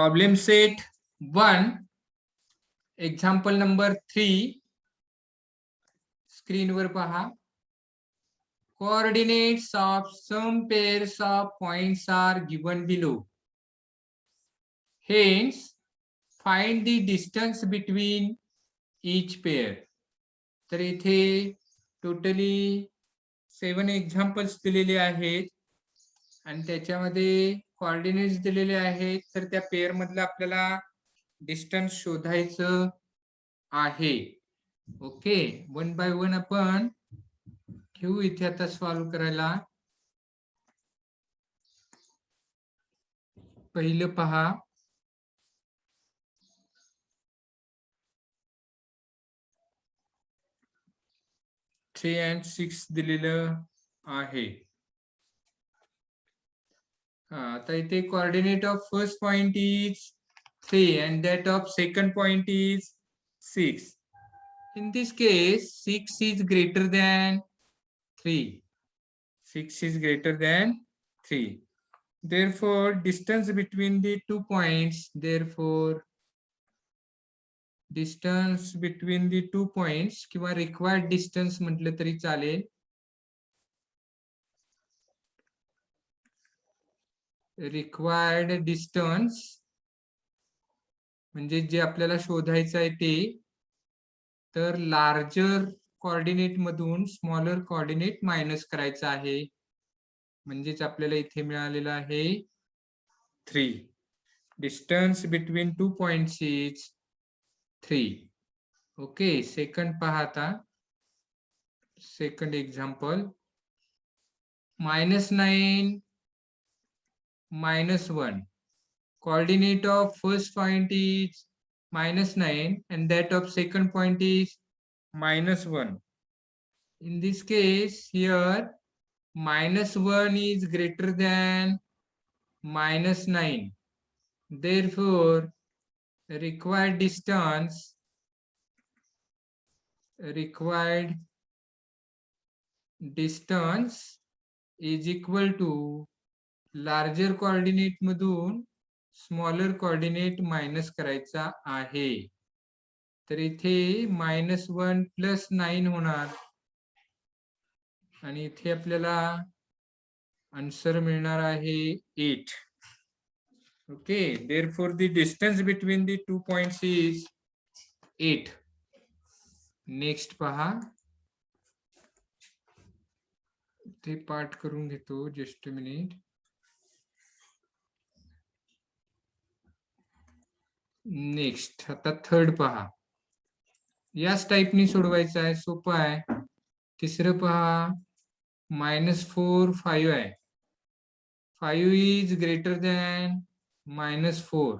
Problem set 1, example number 3. स्क्रीनवर पहा. Coordinates of some pairs of points are given below. Hence, find the distance between each pair. तर इथे totally 7 examples दिलेले आहेत आणि त्याच्यामध्ये कोऑर्डिनेट्स दिलेले आहेत. तर त्या पेअर मधलं आपल्याला डिस्टन्स शोधायचं आहे. ओके, वन बाय वन आपण घेऊ इथे आता सॉल्व्ह करायला. पहिलं पहा, 3 and 6 दिलेलं आहे. आता इथे coordinate of first point is 3 and that of second point is 6. In this case, 6 is greater than 3. 6 is greater than 3. Therefore, distance between the 2 points, therefore, distance between the 2 points किंवा required distance म्हटलं तरी चालेल. Required distance म्हणजे जे आपल्याला शोधायचं आहे ते, तर लार्जर कोऑर्डिनेट मधून स्मॉलर कोऑर्डिनेट मायनस करायचं आहे. म्हणजेच आपल्याला इथे मिळालेलं आहे 3. Distance between 2 points is 3. Okay, second पहा आता. Second example, -9 -1. Coordinate of first point is -9 and that of second point is -1. In this case, here -1 is greater than -9. Therefore, required distance is equal to larger coordinate मधून smaller coordinate minus करायचा आहे. तर इथे -1 + 9 होणार आणि इथे आपल्याला answer मिळणार आहे 8. Okay, therefore the distance between the 2 points is 8. Next पहा, ते पाठ करून घेतो, जस्ट अ मिनिट. नेक्स्ट आता थर्ड पहा. याच टाइपनी सोडवायचं आहे, सोपं आहे. तिसरं पहा, -4 5 आहे. 5 is greater than -4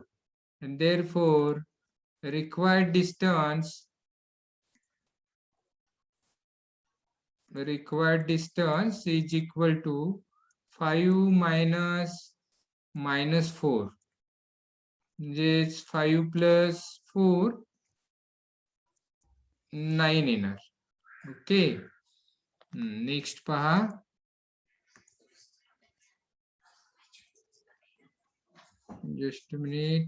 and therefore required distance is equal to 5 minus -4. म्हणजेच 5 + 4 9 येणार. ओके, नेक्स्ट पहा. Just minute.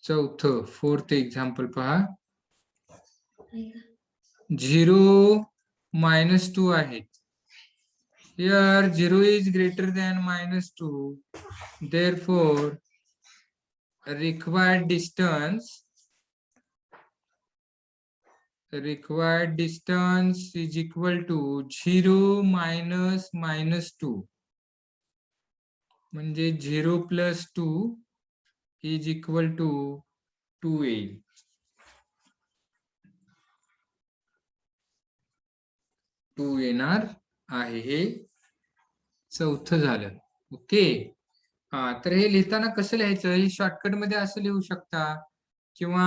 चौथं फोर्थ एक्झाम्पल पहा. 0 -2 आहेत. Here 0 is greater than -2. Therefore, required distance is equal to 0 minus -2. म्हणजे 0 + 2 is equal to 2 येईल. 2 येणार आहे. हे चौथं झालं. ओके, तर हे लिहिताना कसं लिहायचं, हे शॉर्टकट मध्ये असं लिहू शकता किंवा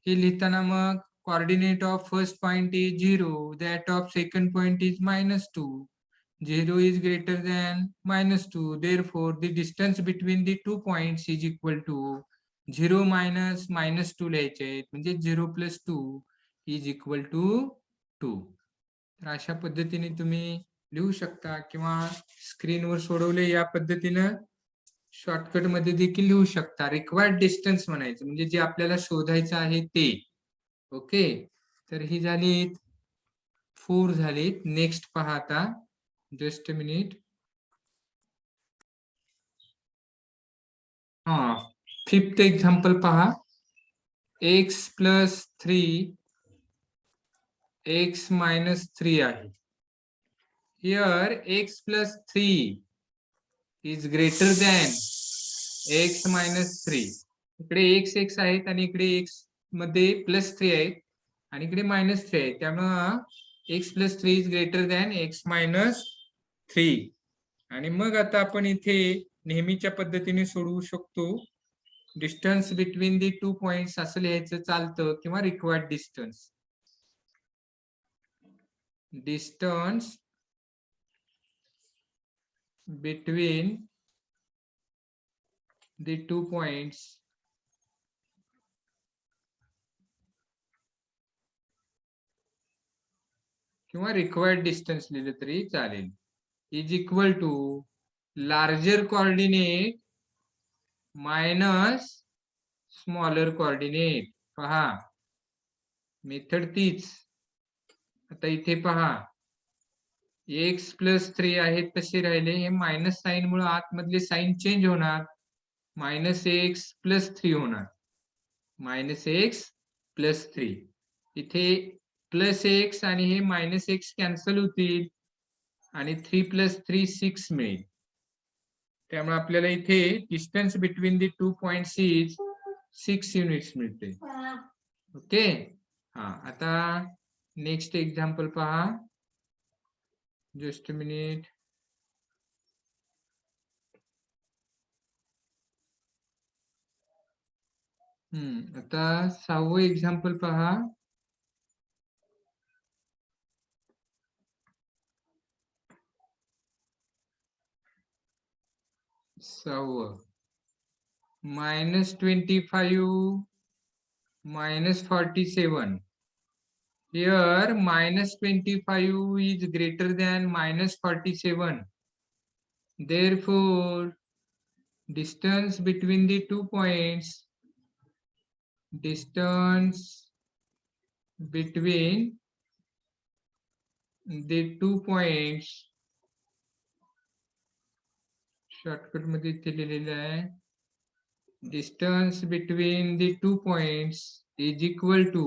हे लिहिताना मग coordinate of first point is 0, that of second point is -2. 0 is greater than -2. Therefore, the distance between the 2 points is equal to 0 minus -2 लिहायचे आहेत. म्हणजे 0 + 2 is equal to 2. तर अशा पद्धतीने तुम्ही लिहू शकता किंवा स्क्रीनवर सोडवले या पद्धतीनं शॉर्टकट मध्ये देखील लिहू शकता. रिक्वायर्ड डिस्टन्स म्हणायचं म्हणजे जे आपल्याला शोधायचं आहे ते. ओके, तर ही झालीत 4 झालीत. नेक्स्ट पहा आता, जस्ट अ मिनिट. हा, 5th एक्झाम्पल पहा. x + 3 x - 3 आहे. Here x + 3 is greater than x - 3. इकडे x आहेत आणि इकडे x मध्ये +3 आहेत आणि इकडे -3 आहे. त्यामुळं x + 3 is greater than x - 3. आणि मग आता आपण इथे नेहमीच्या पद्धतीने सोडवू शकतो. डिस्टन्स बिटवीन दी 2 पॉइंट्स असं लिहायचं चालतं किंवा required distance. Distance between the 2 points किंवा रिक्वायर्ड डिस्टन्स लिहिलं तरी चालेल. Is equal to larger coordinate minus smaller coordinate. पहा मेथड तीच. आता इथे पहा x + 3 आहेत तसे राहिले. हे मायनस साइन मुळे आतमधले साइन चेंज होणार. -x + 3 होणार. -x + 3. इथे +x आणि हे -x कॅन्सल होतील आणि 3 + 3 6 मिळेल. त्यामुळे आपल्याला इथे distance between the 2 points is 6 units मिळते. ओके, हा आता नेक्स्ट एक्झाम्पल पहा. Just a minute. आता 6वं एक्झाम्पल पहा. -25 -47. Here -25 is greater than -47. Therefore, distance between the 2 points, distance between the 2 points, shortcut मध्ये इथे लिहिलेलं आहे. Distance between the 2 points is equal to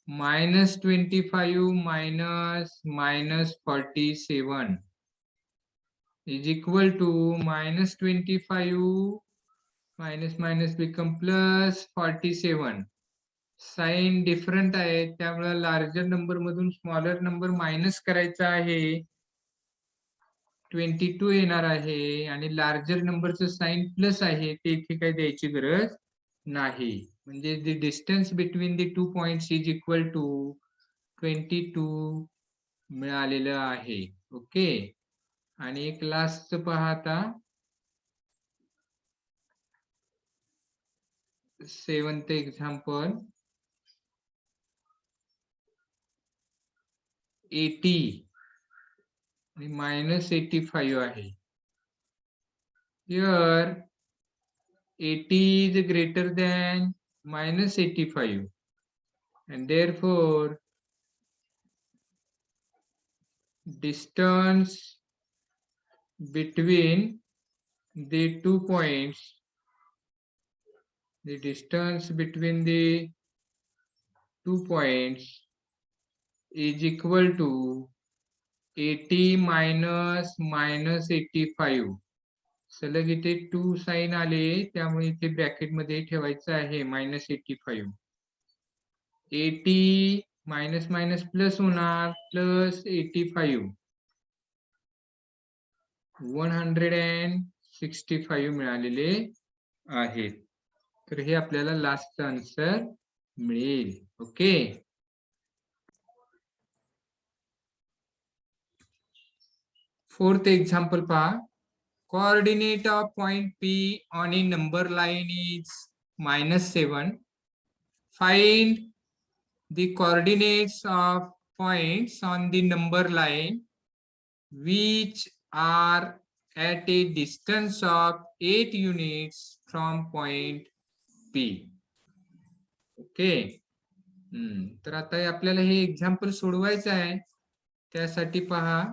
-25 minus -47 is equal to -25 minus become +47. Sign different आहे त्यामुळे larger number मधून smaller number minus करायचा आहे. 22 येणार आहे आणि लार्जर नंबरचं साइन प्लस आहे ते इथे काही द्यायची गरज नाही. म्हणजे the distance between the 2 points is equal to 22 मिळालेलं आहे. ओके, आणि एक लास्टचं पहा आता. 7th example. 80 आणि -85 आहे. Here 80 is greater than -85 and therefore distance between the 2 points, the distance between the 2 points is equal to 80 minus -85. सलग इथे 2 साइन आले त्यामुळे इथे ब्रॅकेट मध्ये ठेवायचं आहे -85. 80 मायनस मायनस प्लस होणार +85. 165 मिळालेले आहेत. तर हे आपल्याला लास्ट आन्सर मिळेल. ओके, 4th एक्झाम्पल पहा. Coordinate of point P on a number line is -7. Find the coordinates of points on the number line which are at a distance of 8 units from point P. Okay. तर आता आपल्याला हे example सोडवायचं आहे. त्यासाठी पहा,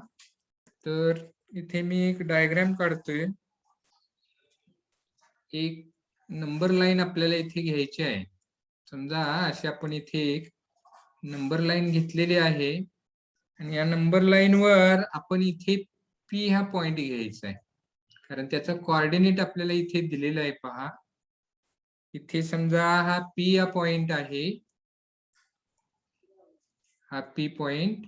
तर इथे मी एक डायग्राम काढतोय. एक नंबर लाईन आपल्याला इथे घ्यायची आहे. समजा अशी आपण इथे एक नंबर लाईन घेतलेली आहे आणि या नंबर लाईन वर आपण इथे P हा पॉइंट घ्यायचा आहे, कारण त्याचा कोऑर्डिनेट आपल्याला इथे दिलेला आहे. पहा, इथे समजा हा P हा पॉइंट आहे, हा P पॉइंट,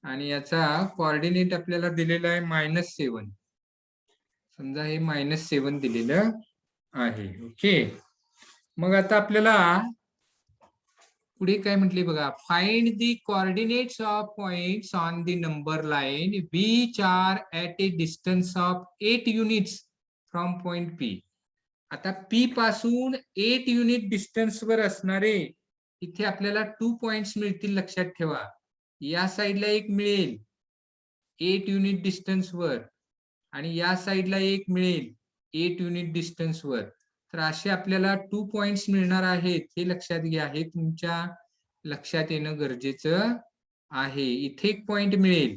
आणि याचा कोऑर्डिनेट आपल्याला दिलेला आहे -7. समजा हे -7 दिलेलं आहे. ओके. मग आता आपल्याला पुढे काय म्हटले बघा, find the coordinates of points on the number line which are at A distance of 8 units from point P. आता P पासून 8 युनिट डिस्टन्स वर असणारे इथे आपल्याला 2 पॉइंट्स मिळतील. लक्षात ठेवा, या साईडला एक मिळेल 8 युनिट डिस्टन्स वर आणि या साईडला एक मिळेल 8 युनिट डिस्टन्स वर. तर असे आपल्याला 2 पॉइंट्स मिळणार आहेत. हे लक्षात घ्या, हे तुमच्या लक्षात येणं गरजेचं आहे. इथे एक पॉइंट मिळेल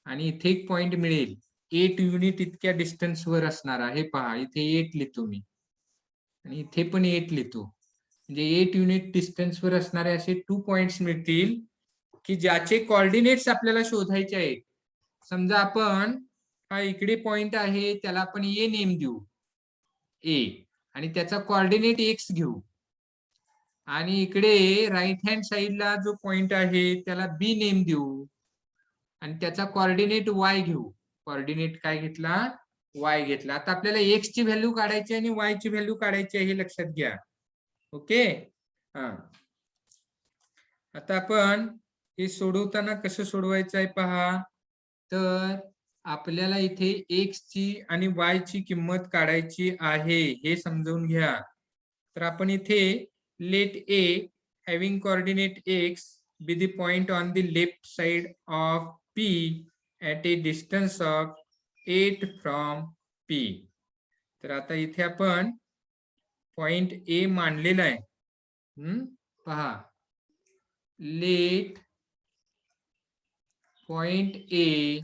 आणि इथे एक पॉइंट मिळेल 8 युनिट इतक्या डिस्टन्स वर असणार आहे. पहा, इथे 8 लिहितो मी आणि इथे पण 8 लिहितो. म्हणजे 8 युनिट डिस्टन्स वर असणारे असे 2 पॉइंट्स मिळतील की ज्याचे कोऑर्डिनेट्स आपल्याला शोधायचे आहेत. समजा आपण हा इकडे पॉइंट आहे, त्याला आपण ए नेम देऊ, ए, आणि त्याचा कोऑर्डिनेट एक्स घेऊ. आणि इकडे राईट हँड साइडला जो पॉइंट आहे त्याला बी नेम देऊ आणि त्याचा कोऑर्डिनेट वाय घेऊ. कोऑर्डिनेट काय घेतला? वाय घेतला. आता आपल्याला एक्स ची व्हॅल्यू काढायची आणि वाय ची व्हॅल्यू काढायची आहे, हे लक्षात घ्या. ओके. हा, आता आपण हे सोडवताना कसं सोडवायचं आहे पहा. तर आपल्याला इथे एक्स ची आणि वाय ची किंमत काढायची आहे, हे समजून घ्या. तर आपण इथे let a having coordinate x be the point on the left side of P at a distance of 8 from P. तर आता इथे आपण पॉइंट ए मानलेला आहे. पहा, let point A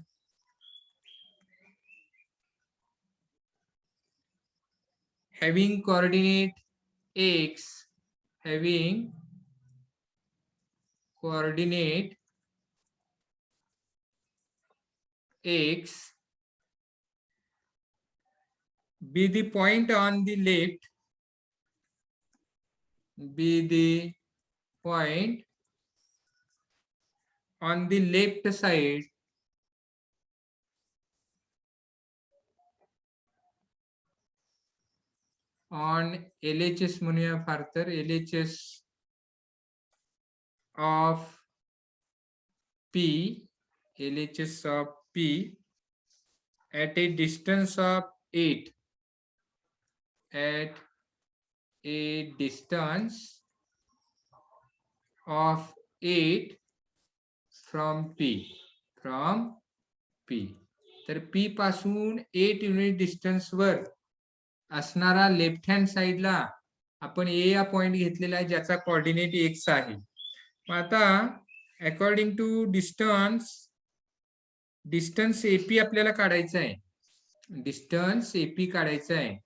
having coordinate x, having coordinate x, be the point on the left, be the point on the left side on LHS म्हणूया फार तर, LHS of P, LHS of P at a distance of 8, at a distance of 8 from P, from P. तर P पासून 8 unit distance वर असणारा left hand साइडला आपण ए या पॉइंट घेतलेला आहे, ज्याचा कोऑर्डिनेट एक्स आहे. आता अकॉर्डिंग टू डिस्टन्स एपी आपल्याला काढायचं आहे. डिस्टन्स एपी काढायचं आहे.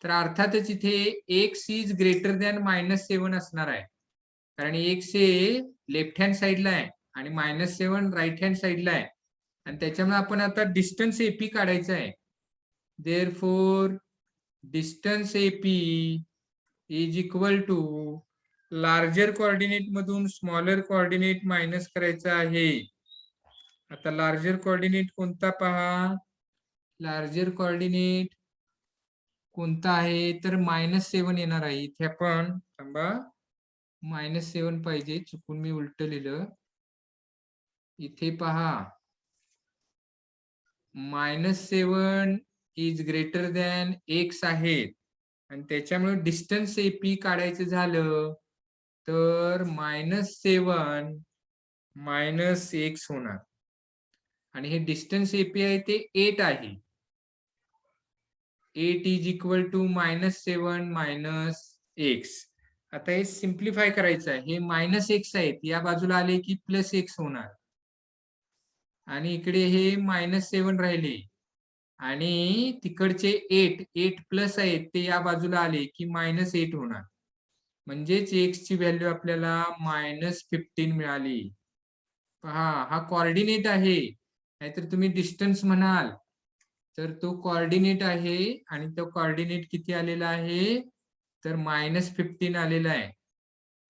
तर अर्थातच इथे एक्स इज ग्रेटर दॅन -7 असणार आहे, कारण एक्स हे लेफ्ट हँड साइडला आहे आणि -7 राईट हँड साइडला आहे. आणि त्याच्यामुळे आपण आता डिस्टन्स एपी काढायचं आहे. Therefore distance AP is equal to larger coordinate मधून स्मॉलर कोऑर्डिनेट मायनस करायचा आहे. आता लार्जर कोऑर्डिनेट कोणता पहा. लार्जर कोऑर्डिनेट कोणता आहे तर -7 येणार आहे. इथे आपण थांबा, -7 पाहिजे, चुकून मी उलट लिहिलं. इथे पहा, -7 इज ग्रेटर दॅन एक्स आहे आणि त्याच्यामुळे डिस्टन्स एपी काढायचं झालं तर -7 -x होणार आणि हे डिस्टन्स एपी आहे ते 8 आहे. 8 इज इक्वल टू -7 -x. आता हे सिम्प्लिफाय करायचं आहे. हे -x आहेत, या बाजूला आले की +x होणार आणि इकडे हे -7 राहिले आणि तिकडचे 8 प्लस आहेत ते या बाजूला आले की -8 होणार. म्हणजेच x ची व्हॅल्यू आपल्याला -15 मिळाली. पहा, हा कोऑर्डिनेट आहे, नाहीतर तुम्ही डिस्टन्स म्हणाल तर तो कोऑर्डिनेट आहे आणि तो कोऑर्डिनेट किती आलेला आहे तर -15 आलेला आहे.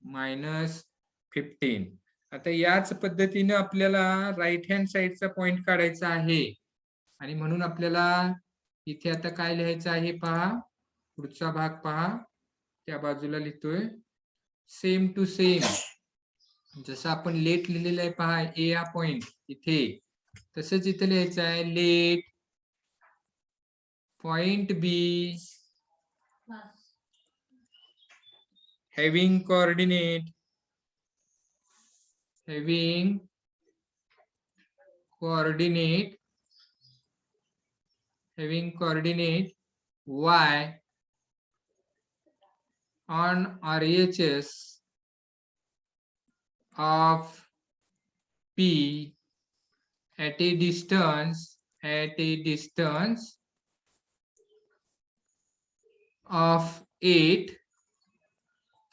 -15. आता याच पद्धतीने आपल्याला राईट हँड साइडचा पॉइंट काढायचा आहे आणि म्हणून आपल्याला इथे आता काय लिहायचं आहे पहा, पुढचा भाग पहा, त्या बाजूला लिहितोय सेम टू सेम जसं आपण लेट लिहिलेलं आहे पहा, ए हा पॉइंट इथे, तसंच इथे लिहायचं आहे late point B having coordinate y on RHS of P at a distance of 8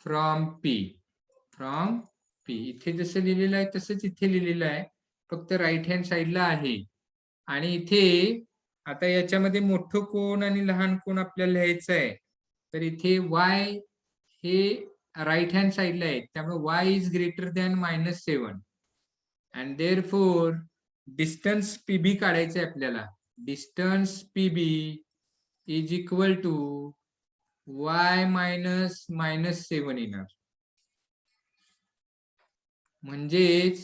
from P. इथे जसं लिहिलेलं आहे तसंच इथे लिहिलेलं आहे, फक्त राईट हँड साइडला आहे. आणि इथे आता याच्यामध्ये मोठं कोण आणि लहान कोण आपल्याला लिहायचं आहे, तर इथे y हे राईट हँड साइडला आहे, त्यामुळे y is greater than -7 and therefore distance PB काढायचं आहे आपल्याला. Distance PB is equal to y -7 येणार, म्हणजेच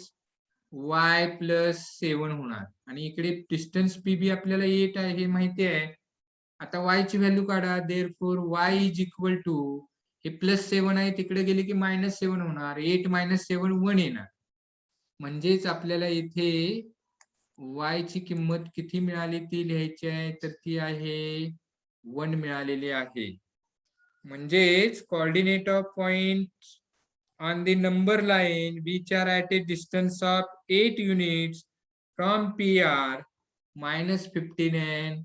y +7 होणार. आणि इकडे डिस्टन्स PB आपल्याला 8 आहे हे माहिती आहे. आता y ची व्हॅल्यू काढा, therefore y is equal to, हे +7 आहे तिकडे गेले की -7 होणार, 8 -7 1 येणार. म्हणजेच आपल्याला इथे y ची किंमत किती मिळाली ती लिहायची आहे, तर ती आहे 1 मिळालेली आहे. म्हणजेच coordinate of point on the number line which are at a distance of 8 units from PR -15 and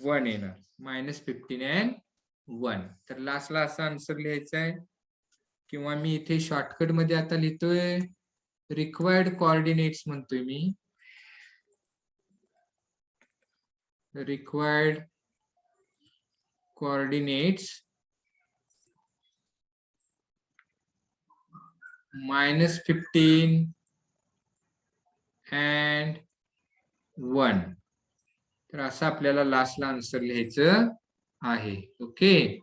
1 येणार, -15 and 1. तर लास्टला असा आन्सर लिहायचा आहे, किंवा मी इथे शॉर्टकट मध्ये आता लिहितोय रिक्वायर्ड कोऑर्डिनेट्स म्हणतोय मी, रिक्वायर्ड कोऑर्डिनेट्स -15 and 1. तर असं आपल्याला लास्टला आन्सर लिहायचं आहे. ओके.